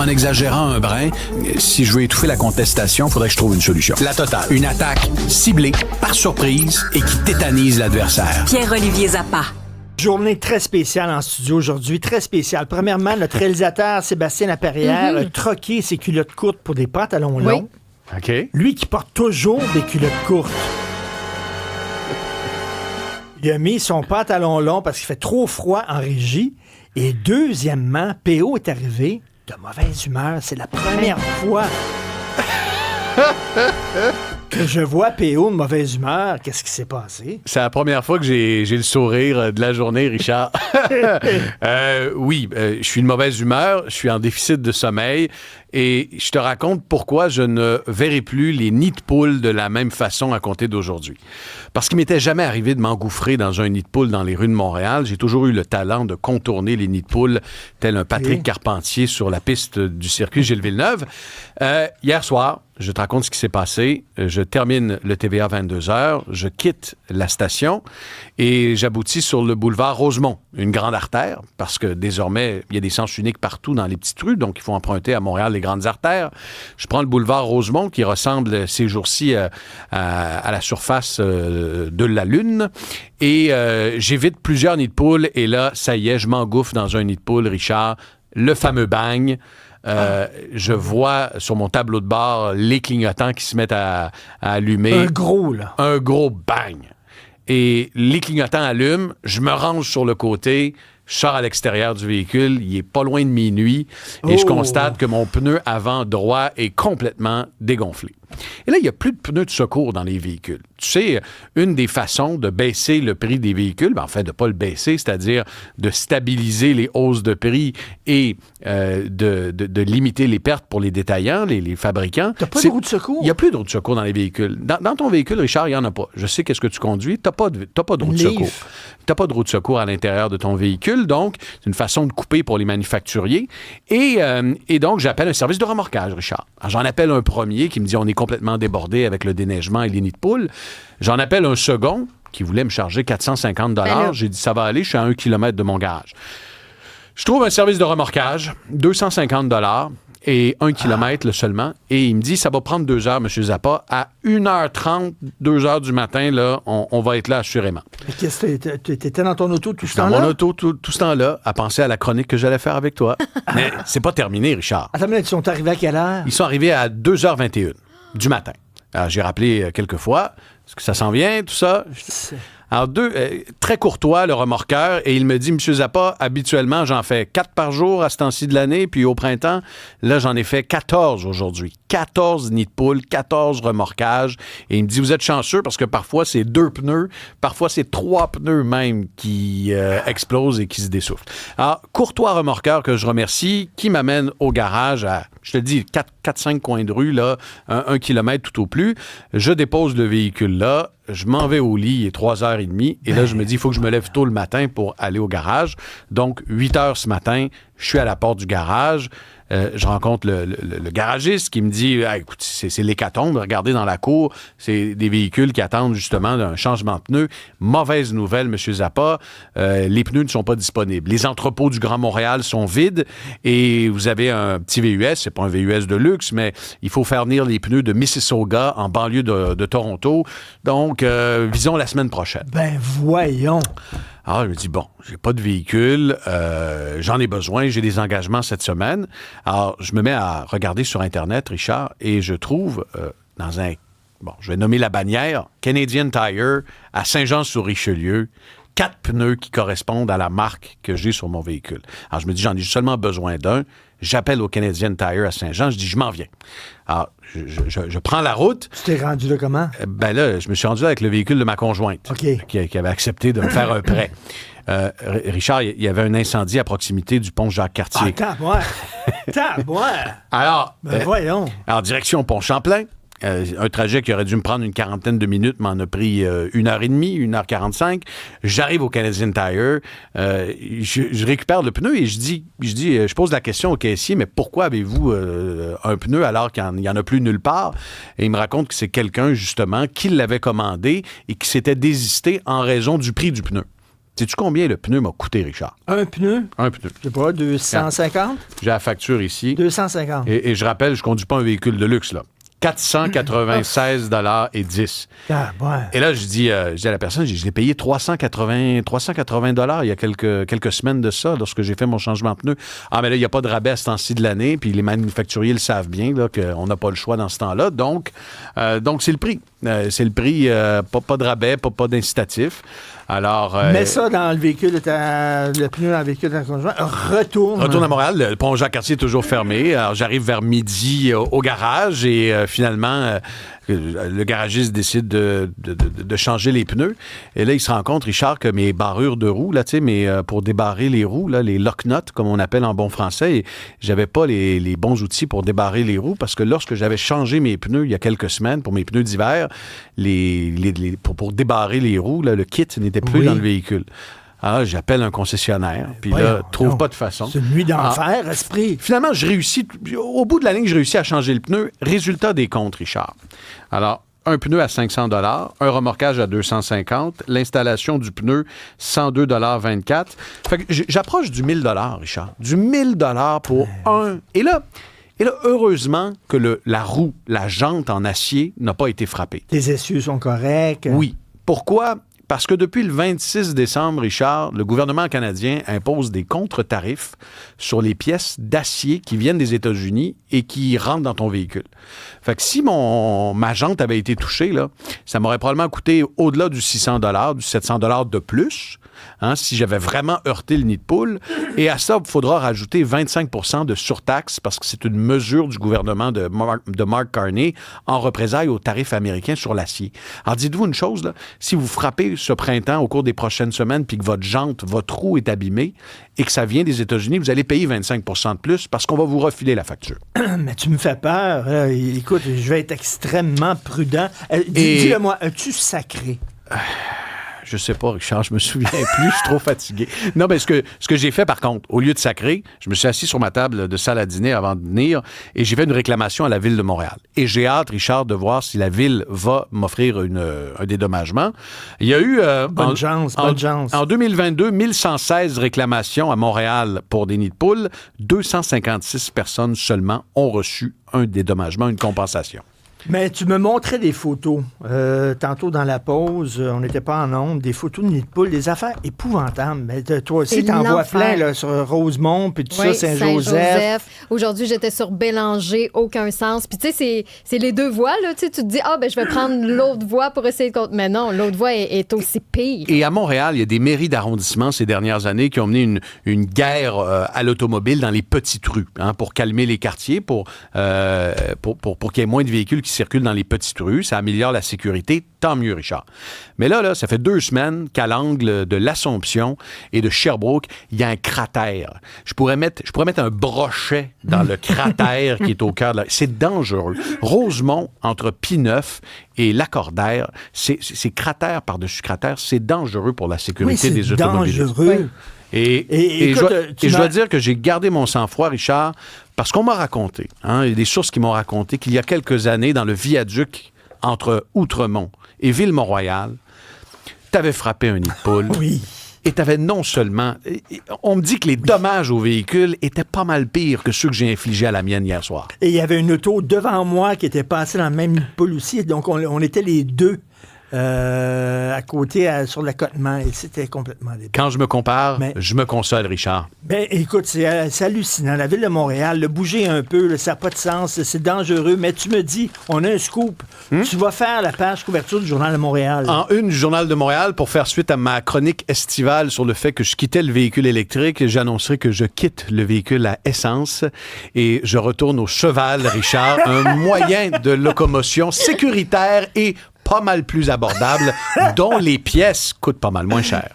en exagérant un brin, si je veux étouffer la contestation, il faudrait que je trouve une solution. La totale. Une attaque ciblée, par surprise, et qui tétanise l'adversaire. Pierre-Olivier Zappa. Journée très spéciale en studio aujourd'hui, très spéciale. Premièrement, notre réalisateur Sébastien Laperrière a troqué ses culottes courtes pour des pantalons longs. OK. Lui qui porte toujours des culottes courtes. Il a mis son pantalon long parce qu'il fait trop froid en régie. Et deuxièmement, PO est arrivé de mauvaise humeur. C'est la première fois que je vois PO de mauvaise humeur. Qu'est-ce qui s'est passé? C'est la première fois que j'ai le sourire de la journée, Richard. Oui, je suis de mauvaise humeur, je suis en déficit de sommeil et je te raconte pourquoi je ne verrai plus les nids de poules de la même façon à compter d'aujourd'hui. Parce qu'il m'était jamais arrivé de m'engouffrer dans un nid de poule dans les rues de Montréal. J'ai toujours eu le talent de contourner les nids de poules tel un Patrick Carpentier sur la piste du circuit Gilles Villeneuve. Hier soir, je te raconte ce qui s'est passé. Je termine le TVA 22h, je quitte la station et j'aboutis sur le boulevard Rosemont, une grande artère, parce que désormais, il y a des sens uniques partout dans les petites rues, donc il faut emprunter à Montréal les grandes artères. Je prends le boulevard Rosemont qui ressemble ces jours-ci à la surface de la Lune et j'évite plusieurs nids de poules et là, ça y est, je m'engouffre dans un nid de poule, Richard, le fameux bang. Je vois sur mon tableau de bord les clignotants qui se mettent à allumer. Un gros, là. Un gros bang. Et les clignotants allument, je me range sur le côté, je sors à l'extérieur du véhicule, il est pas loin de minuit, et je constate que mon pneu avant droit est complètement dégonflé. Et là, il n'y a plus de pneus de secours dans les véhicules. Tu sais, une des façons de baisser le prix des véhicules, en fait, de ne pas le baisser, c'est-à-dire de stabiliser les hausses de prix et de limiter les pertes pour les détaillants, les fabricants. T'as pas de roue de secours? Il n'y a plus de roue de secours dans les véhicules. Dans ton véhicule, Richard, il n'y en a pas. Je sais qu'est-ce que tu conduis. Tu n'as pas de roue de secours. Tu n'as pas de roue de secours à l'intérieur de ton véhicule, donc c'est une façon de couper pour les manufacturiers. Et donc, j'appelle un service de remorquage, Richard. Alors, j'en appelle un premier qui me dit on est complètement débordé avec le déneigement et les nids de poules. J'en appelle un second qui voulait me charger 450 $. J'ai dit ça va aller, je suis à 1 kilomètre de mon garage. Je trouve un service de remorquage, 250 $ et 1 kilomètre seulement. Et il me dit, ça va prendre 2 heures, M. Zappa. À 1h30, 2 heures du matin, là, on va être là assurément. Mais qu'est-ce que t'étais dans ton auto tout ce temps-là? Dans mon auto tout ce temps-là, à penser à la chronique que j'allais faire avec toi. Mais c'est pas terminé, Richard. Attends, mais ils sont arrivés à quelle heure? Ils sont arrivés à 2h21 du matin. Alors, j'ai rappelé quelques fois. Est-ce que ça s'en vient, tout ça? Alors, très courtois, le remorqueur, et il me dit, M. Zappa, habituellement, j'en fais 4 par jour à ce temps-ci de l'année, puis au printemps, là, j'en ai fait 14 aujourd'hui. 14 nids de poules, 14 remorquages. Et il me dit, vous êtes chanceux parce que parfois, c'est 2 pneus, parfois, c'est 3 pneus même qui explosent et qui se dessoufflent. Alors, courtois remorqueur que je remercie, qui m'amène au garage à, je te dis, 4-5 coins de rue, là, 1 kilomètre tout au plus. Je dépose le véhicule là. Je m'en vais au lit, il est 3h30, et là, je me dis, il faut que je me lève tôt le matin pour aller au garage. Donc, 8h ce matin, je suis à la porte du garage. Je rencontre le garagiste qui me dit écoute, c'est l'hécatombe, regardez dans la cour, c'est des véhicules qui attendent justement d'un changement de pneus. Mauvaise nouvelle, M. Zappa, les pneus ne sont pas disponibles. Les entrepôts du Grand Montréal sont vides et vous avez un petit VUS, c'est pas un VUS de luxe, mais il faut faire venir les pneus de Mississauga en banlieue de Toronto. Donc, visons la semaine prochaine. Ben voyons. Alors, je me dis, bon, j'ai pas de véhicule, j'en ai besoin, j'ai des engagements cette semaine. Alors, je me mets à regarder sur Internet, Richard, et je trouve dans un, bon, je vais nommer la bannière, Canadian Tire, à Saint-Jean-sur-Richelieu, 4 pneus qui correspondent à la marque que j'ai sur mon véhicule. Alors, je me dis, j'en ai seulement besoin d'un. J'appelle au Canadian Tire à Saint-Jean, je dis, je m'en viens. Alors, je prends la route. Tu t'es rendu là comment? Ben là, je me suis rendu là avec le véhicule de ma conjointe, qui avait accepté de me faire un prêt. Richard, il y avait un incendie à proximité du pont Jacques-Cartier. Ah, tabouin! Alors, voyons. Alors, direction Pont-Champlain. Un trajet qui aurait dû me prendre une quarantaine de minutes m'en a pris 1h30, 1h45. J'arrive au Canadian Tire, je récupère le pneu et je pose la question au caissier, mais pourquoi avez-vous un pneu alors qu'il n'y en a plus nulle part? Et il me raconte que c'est quelqu'un, justement, qui l'avait commandé et qui s'était désisté en raison du prix du pneu. Sais-tu combien le pneu m'a coûté, Richard? Un pneu? Un pneu. Je sais pas, 250? J'ai la facture ici. 250. Et je rappelle, je ne conduis pas un véhicule de luxe, là. 496,10 $. Ah, ouais. Et là, je dis à la personne, je l'ai payé 380 $ il y a quelques semaines de ça, lorsque j'ai fait mon changement de pneu. Ah, mais là, il n'y a pas de rabais à ce temps-ci de l'année, puis les manufacturiers le savent bien, là, qu'on n'a pas le choix dans ce temps-là. Donc c'est le prix. C'est le prix, pas de rabais, pas d'incitatif. Alors, mets ça dans le véhicule le pneu dans le véhicule de ton conjoint. Retourne à Montréal. Le pont Jacques-Cartier est toujours fermé. Alors, j'arrive vers midi au garage et finalement, le garagiste décide de changer les pneus. Et là, il se rend compte, Richard, que mes barrures de roues, là, pour débarrer les roues, là, les lock nuts, comme on appelle en bon français, et j'avais pas les bons outils pour débarrer les roues parce que lorsque j'avais changé mes pneus il y a quelques semaines pour mes pneus d'hiver, pour débarrer les roues, là, le kit n'était plus dans le véhicule. Alors, j'appelle un concessionnaire, puis là, trouve pas de façon. C'est une nuit d'enfer, esprit. Finalement, je réussis, au bout de la ligne, je réussis à changer le pneu. Résultat des comptes, Richard. Alors, un pneu à 500 $, un remorquage à 250 $, l'installation du pneu, 102,24 $. Fait que j'approche du 1000 $, Richard. Du 1000 $ pour un. Et là, heureusement que la roue, la jante en acier n'a pas été frappée. Tes essieux sont corrects. Oui. Pourquoi? Parce que depuis le 26 décembre, Richard, le gouvernement canadien impose des contre-tarifs sur les pièces d'acier qui viennent des États-Unis et qui rentrent dans ton véhicule. Fait que si ma jante avait été touchée, là, ça m'aurait probablement coûté au-delà du 600 $, du 700 $ de plus, si j'avais vraiment heurté le nid de poule. Et à ça, il faudra rajouter 25 % de surtaxe parce que c'est une mesure du gouvernement de Mark Carney en représailles aux tarifs américains sur l'acier. Alors, dites-vous une chose, là, si vous frappez ce printemps au cours des prochaines semaines puis que votre roue est abîmée et que ça vient des États-Unis, vous allez payer 25 % de plus parce qu'on va vous refiler la facture. Mais tu me fais peur. Écoute, je vais être extrêmement prudent. Dis-le-moi, as-tu sacré? Je sais pas, Richard, je me souviens plus, je suis trop fatigué. Non, mais ce que j'ai fait, par contre, au lieu de sacrer, je me suis assis sur ma table de salle à dîner avant de venir et j'ai fait une réclamation à la Ville de Montréal. Et j'ai hâte, Richard, de voir si la Ville va m'offrir un dédommagement. Il y a eu... bonne chance. En 2022, 1116 réclamations à Montréal pour des nids de poules. 256 personnes seulement ont reçu un dédommagement, une compensation. Mais tu me montrais des photos. Tantôt dans la pause, on n'était pas en ondes, des photos de nids de poules, des affaires épouvantables. Mais toi aussi, t'en vois plein là, sur Rosemont, puis tout ça, Saint-Joseph. Aujourd'hui, j'étais sur Bélanger, aucun sens. Puis tu sais, c'est les deux voies, là. Tu te dis, je vais prendre l'autre voie pour essayer de... Mais non, l'autre voie est aussi pire. Et à Montréal, il y a des mairies d'arrondissement ces dernières années qui ont mené une guerre à l'automobile dans les petites rues, pour calmer les quartiers, pour qu'il y ait moins de véhicules qui circulent dans les petites rues. Ça améliore la sécurité. Tant mieux, Richard. Mais là, ça fait 2 semaines qu'à l'angle de l'Assomption et de Sherbrooke, il y a un cratère. Je pourrais mettre un brochet dans le cratère qui est au cœur de la... C'est dangereux. Rosemont, entre P9 et Lacordaire, c'est cratère par-dessus cratère. C'est dangereux pour la sécurité des automobilistes. C'est dangereux. Et je dois dire que j'ai gardé mon sang-froid, Richard, parce qu'on m'a raconté, il y a des sources qui m'ont raconté qu'il y a quelques années, dans le viaduc entre Outremont et Ville-Mont-Royal, t'avais frappé un nid de poule. Oui. Et t'avais non seulement... On me dit que les dommages au véhicule étaient pas mal pires que ceux que j'ai infligés à la mienne hier soir. Et il y avait une auto devant moi qui était passée dans le même nid de poule aussi. Donc, on était les deux à côté, sur l'accotement, et c'était complètement débile. Quand je me compare, je me console, Richard. Ben, écoute, c'est hallucinant. La Ville de Montréal, le bouger un peu, ça n'a pas de sens, c'est dangereux, mais tu me dis, on a un scoop. Tu vas faire la page couverture du Journal de Montréal. En une du Journal de Montréal, pour faire suite à ma chronique estivale sur le fait que je quittais le véhicule électrique, j'annoncerai que je quitte le véhicule à essence et je retourne au cheval, Richard, un moyen de locomotion sécuritaire et pas mal plus abordable, dont les pièces coûtent pas mal moins cher.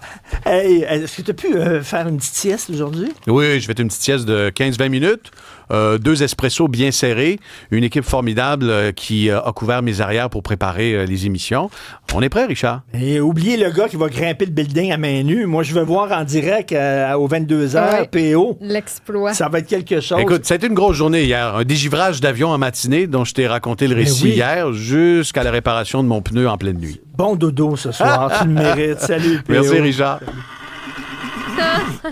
Hey, est-ce que tu as pu faire une petite sieste aujourd'hui? Oui, je vais faire une petite sieste de 15-20 minutes. 2 espressos bien serrés, une équipe formidable qui a couvert mes arrières pour préparer les émissions. On est prêt, Richard? Et oubliez le gars qui va grimper le building à main nue. Moi, je veux voir en direct aux 22h, PO. L'exploit. Ça va être quelque chose. Écoute, ça a été une grosse journée hier. Un dégivrage d'avion en matinée dont je t'ai raconté le récit hier jusqu'à la réparation de mon pneu en pleine nuit. Bon dodo ce soir, tu le mérites. Salut, PO. Merci, Richard. Salut. ça.